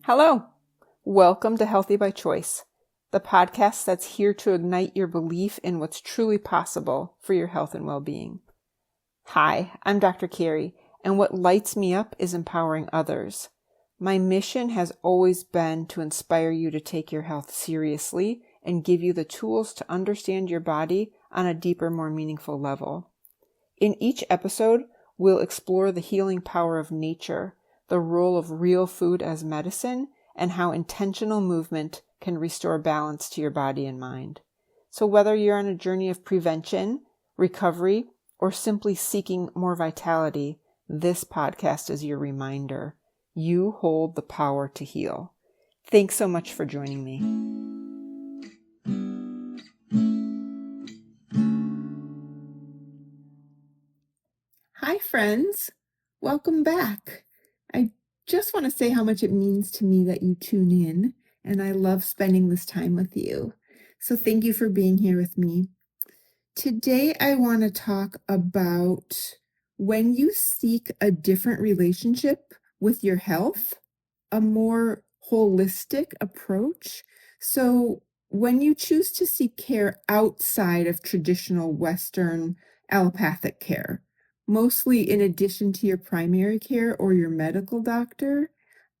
Hello. Welcome to Healthy by Choice, the podcast that's here to ignite your belief in what's truly possible for your health and well-being. Hi, I'm Dr. Kerry, and what lights me up is empowering others. My mission has always been to inspire you to take your health seriously and give you the tools to understand your body on a deeper, more meaningful level. In each episode, we'll explore the healing power of nature, the role of real food as medicine, and how intentional movement can restore balance to your body and mind. So whether you're on a journey of prevention, recovery, or simply seeking more vitality, this podcast is your reminder. You hold the power to heal. Thanks so much for joining me. Hi, friends. Welcome back. I just want to say how much it means to me that you tune in, and I love spending this time with you. So thank you for being here with me. Today, I want to talk about when you seek a different relationship with your health, a more holistic approach. So when you choose to seek care outside of traditional Western allopathic care, mostly in addition to your primary care or your medical doctor,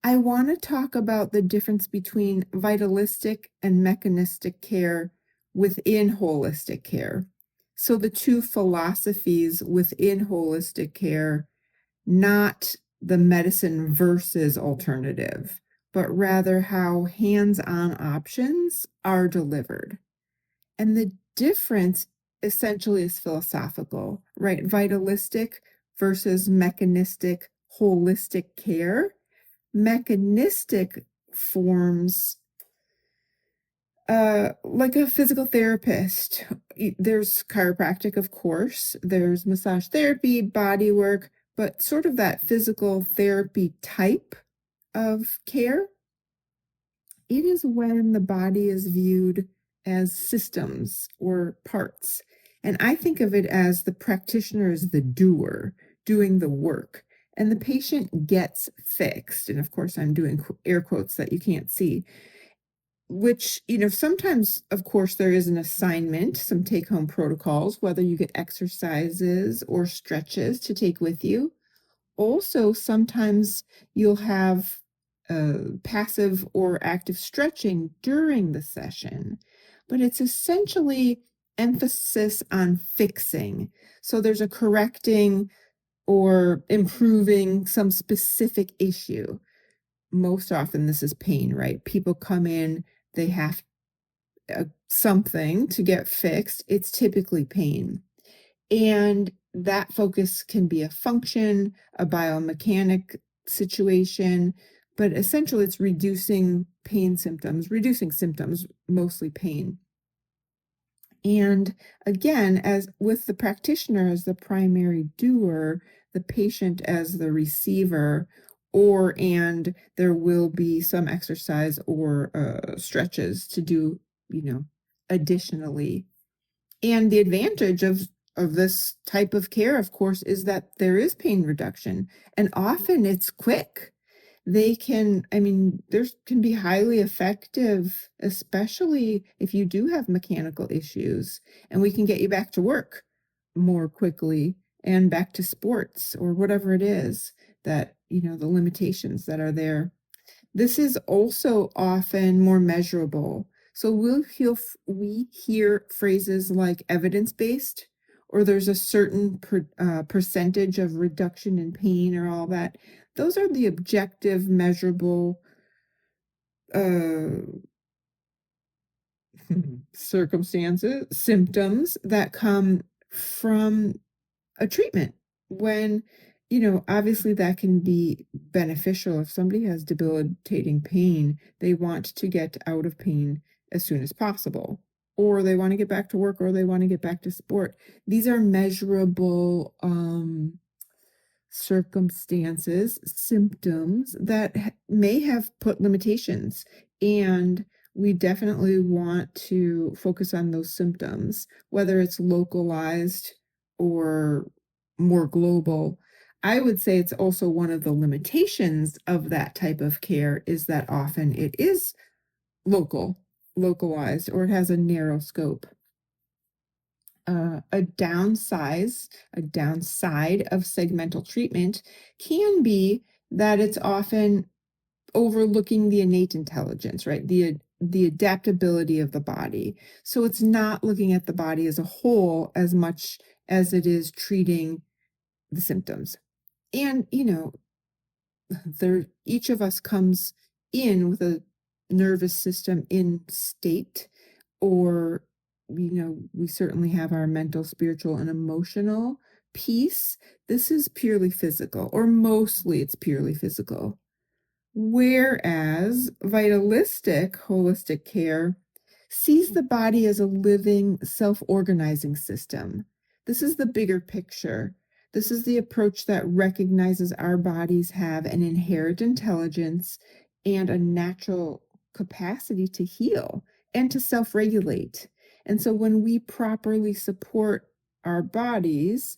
I want to talk about the difference between vitalistic and mechanistic care within holistic care. So the two philosophies within holistic care, not the medicine versus alternative, but rather how hands-on options are delivered. And the difference essentially is philosophical, right? Vitalistic versus mechanistic, holistic care. Mechanistic forms like a physical therapist. There's chiropractic, of course. There's massage therapy, body work, but sort of that physical therapy type of care. It is when the body is viewed as systems or parts. And I think of it as the practitioner is the doer, doing the work, and the patient gets fixed. And of course, I'm doing air quotes that you can't see, which, sometimes, of course, there is an assignment, some take-home protocols, whether you get exercises or stretches to take with you. Also, sometimes you'll have passive or active stretching during the session, but it's essentially emphasis on fixing. So there's a correcting or improving some specific issue. Most often this is pain, right? People come in, they have something to get fixed. It's typically pain. And that focus can be a function, a biomechanic situation, but essentially it's reducing symptoms, mostly pain. And again, as with the practitioner as the primary doer, the patient as the receiver, and there will be some exercise or stretches to do, additionally. And the advantage of this type of care, of course, is that there is pain reduction, and often it's quick. There can be highly effective, especially if you do have mechanical issues, and we can get you back to work more quickly and back to sports or whatever it is that, the limitations that are there. This is also often more measurable. So we hear phrases like evidence-based, or there's a certain percentage of reduction in pain or all that. Those are the objective, measurable symptoms that come from a treatment. When, obviously that can be beneficial. If somebody has debilitating pain, they want to get out of pain as soon as possible, or they want to get back to work, or they want to get back to sport. These are measurable circumstances, symptoms that may have put limitations, and we definitely want to focus on those symptoms, whether it's localized or more global. I would say it's also one of the limitations of that type of care is that often it is localized, or it has a narrow scope. A downside of segmental treatment can be that it's often overlooking the innate intelligence, right? The adaptability of the body. So it's not looking at the body as a whole as much as it is treating the symptoms. And, each of us comes in with a nervous system in state, or we certainly have our mental, spiritual, and emotional piece. This is purely physical, or mostly it's purely physical. Whereas vitalistic holistic care sees the body as a living, self-organizing system. This is the bigger picture. This is the approach that recognizes our bodies have an inherent intelligence and a natural capacity to heal and to self-regulate. And so when we properly support our bodies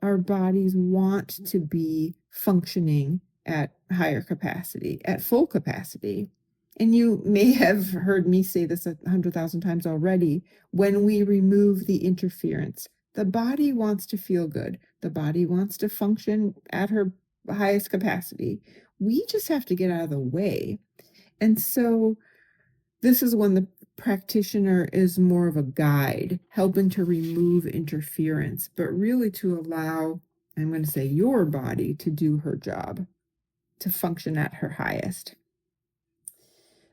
want to be functioning at higher capacity, at full capacity. And you may have heard me say this 100,000 times already. When we remove the interference, the body wants to feel good. The body wants to function at her highest capacity. We just have to get out of the way. And so this is when the practitioner is more of a guide, helping to remove interference, but really to allow, I'm going to say, your body to do her job, to function at her highest.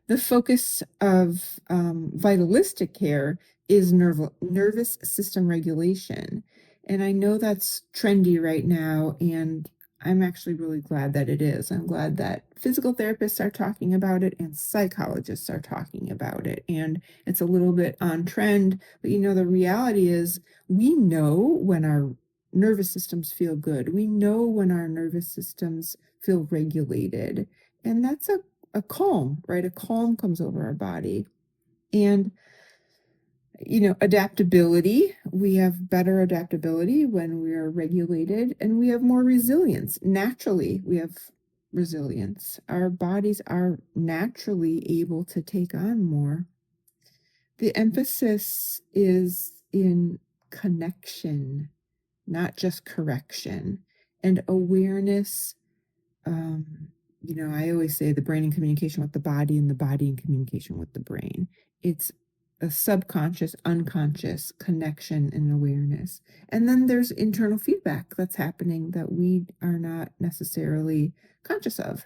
The focus of vitalistic care is nervous system regulation. And I know that's trendy right now, and I'm actually really glad that it is. I'm glad that physical therapists are talking about it and psychologists are talking about it. And it's a little bit on trend, but the reality is we know when our nervous systems feel good. We know when our nervous systems feel regulated. And that's a calm, right? A calm comes over our body. And, adaptability, we have better adaptability when we are regulated, and we have more resilience. Naturally, we have resilience. Our bodies are naturally able to take on more. The emphasis is in connection, not just correction, and awareness. I always say the brain in communication with the body and the body in communication with the brain. It's a subconscious, unconscious connection and awareness. And then there's internal feedback that's happening that we are not necessarily conscious of.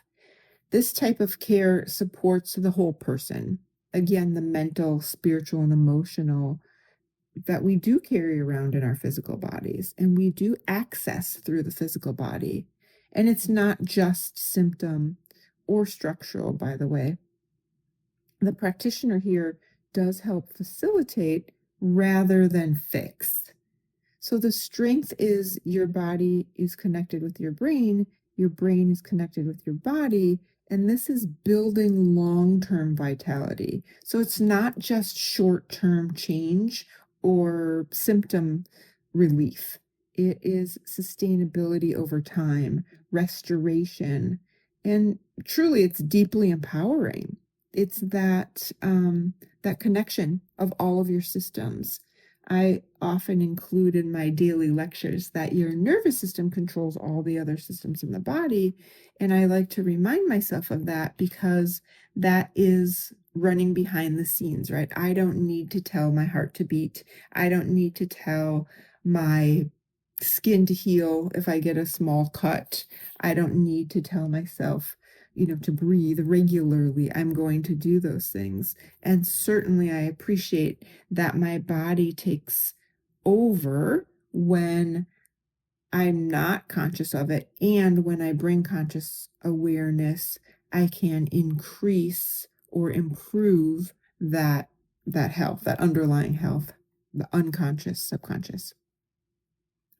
This type of care supports the whole person. Again, the mental, spiritual, and emotional that we do carry around in our physical bodies, and we do access through the physical body. And it's not just symptom or structural, by the way. The practitioner here does help facilitate rather than fix. So the strength is your body is connected with your brain is connected with your body, and this is building long-term vitality. So it's not just short-term change or symptom relief. It is sustainability over time, restoration, and truly it's deeply empowering. It's that connection of all of your systems. I often include in my daily lectures that your nervous system controls all the other systems in the body. And I like to remind myself of that because that is running behind the scenes, right? I don't need to tell my heart to beat. I don't need to tell my skin to heal if I get a small cut. I don't need to tell myself, to breathe regularly. I'm going to do those things. And certainly I appreciate that my body takes over when I'm not conscious of it. And when I bring conscious awareness, I can increase or improve that health, that underlying health, the unconscious, subconscious.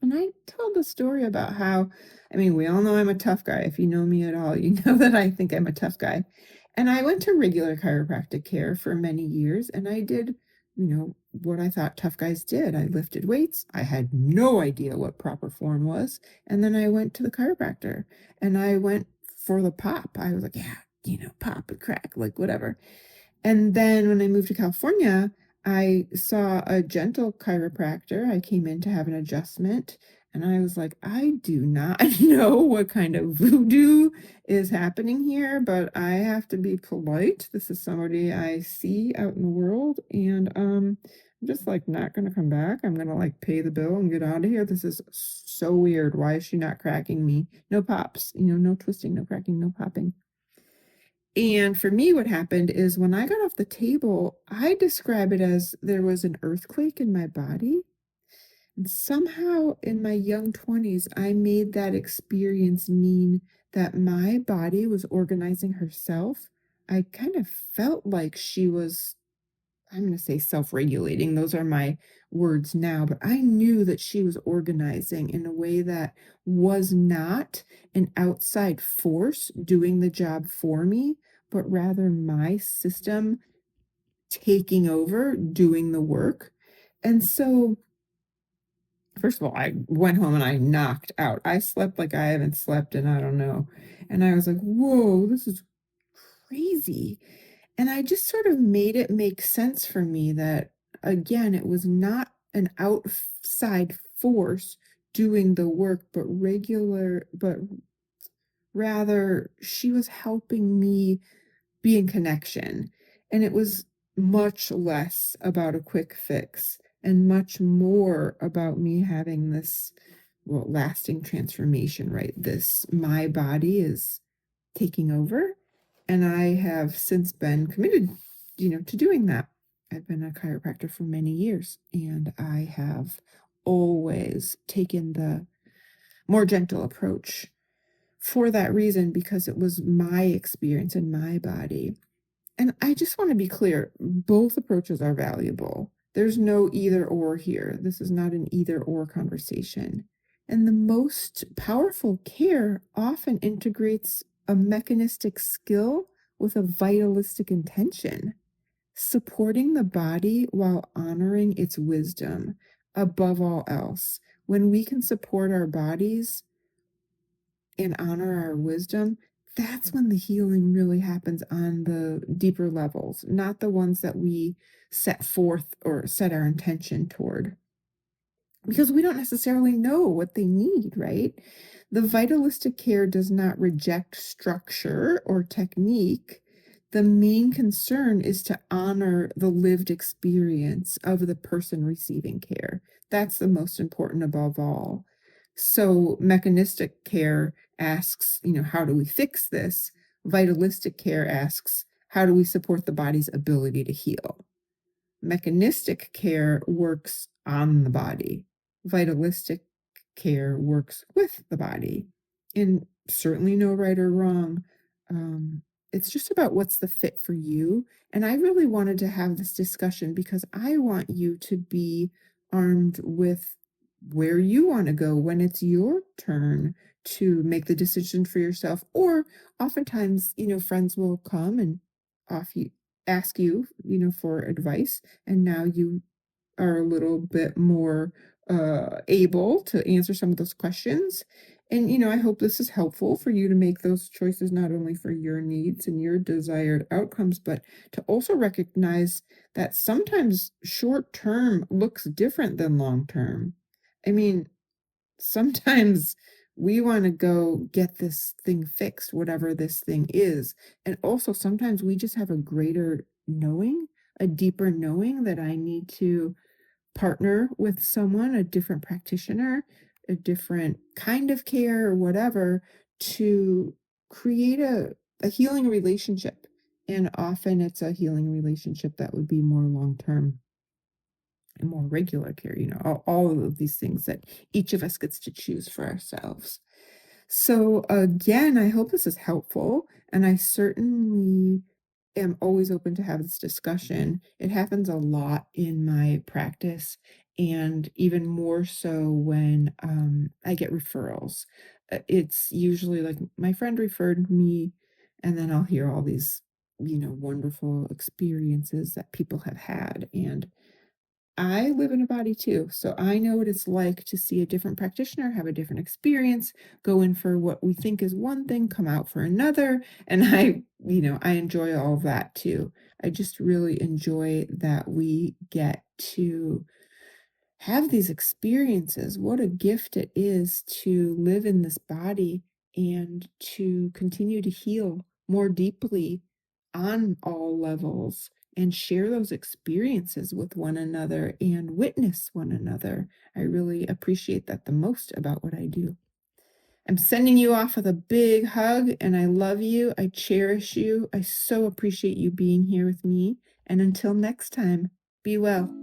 And I told the story about how, we all know I'm a tough guy. If you know me at all, you know that I think I'm a tough guy. And I went to regular chiropractic care for many years, and I did what I thought tough guys did. I lifted weights. I had no idea what proper form was. And then I went to the chiropractor and I went for the pop. I was like, yeah, pop and crack, like whatever. And then when I moved to California, I saw a gentle chiropractor. I came in to have an adjustment and I was like, I do not know what kind of voodoo is happening here, but I have to be polite. This is somebody I see out in the world, and I'm just like not going to come back. I'm going to like pay the bill and get out of here. This is so weird. Why is she not cracking me? No pops, no twisting, no cracking, no popping. And for me, what happened is when I got off the table, I describe it as there was an earthquake in my body. And somehow in my young 20s, I made that experience mean that my body was organizing herself. I kind of felt like she was, I'm going to say self-regulating. Those are my words now, but I knew that she was organizing in a way that was not an outside force doing the job for me, but rather my system taking over, doing the work. And so, first of all, I went home and I knocked out. I slept like I haven't slept in I don't know. And I was like, whoa, this is crazy. And I just sort of made it make sense for me that, again, it was not an outside force doing the work, but rather she was helping me be in connection. And it was much less about a quick fix and much more about me having this, lasting transformation, right? My body is taking over. And I have since been committed, to doing that. I've been a chiropractor for many years, and I have always taken the more gentle approach for that reason, because it was my experience in my body. And I just want to be clear, both approaches are valuable. There's no either or here. This is not an either or conversation. And the most powerful care often integrates a mechanistic skill with a vitalistic intention, supporting the body while honoring its wisdom above all else. When we can support our bodies and honor our wisdom, that's when the healing really happens on the deeper levels, not the ones that we set forth or set our intention toward, because we don't necessarily know what they need, right? The vitalistic care does not reject structure or technique. The main concern is to honor the lived experience of the person receiving care. That's the most important above all. So mechanistic care asks, how do we fix this? Vitalistic care asks, how do we support the body's ability to heal? Mechanistic care works on the body. Vitalistic care works with the body. And certainly no right or wrong. It's just about what's the fit for you. And I really wanted to have this discussion because I want you to be armed with where you want to go when it's your turn to make the decision for yourself. Or oftentimes, friends will come and ask you, for advice, and now you are a little bit more able to answer some of those questions. And, I hope this is helpful for you to make those choices, not only for your needs and your desired outcomes, but to also recognize that sometimes short term looks different than long term. I mean, sometimes we want to go get this thing fixed, whatever this thing is. And also sometimes we just have a greater knowing, a deeper knowing that I need to partner with someone, a different practitioner, a different kind of care or whatever, to create a healing relationship. And often it's a healing relationship that would be more long-term and more regular care, all of these things that each of us gets to choose for ourselves. So again, I hope this is helpful, and I certainly am always open to have this discussion. It happens a lot in my practice, and even more so when I get referrals. It's usually like my friend referred me, and then I'll hear all these wonderful experiences that people have had. And I live in a body too, so I know what it's like to see a different practitioner have a different experience, go in for what we think is one thing, come out for another, and I enjoy all of that too. I just really enjoy that we get to have these experiences. What a gift it is to live in this body and to continue to heal more deeply on all levels and share those experiences with one another and witness one another. I really appreciate that the most about what I do. I'm sending you off with a big hug, and I love you. I cherish you. I so appreciate you being here with me. And until next time, be well.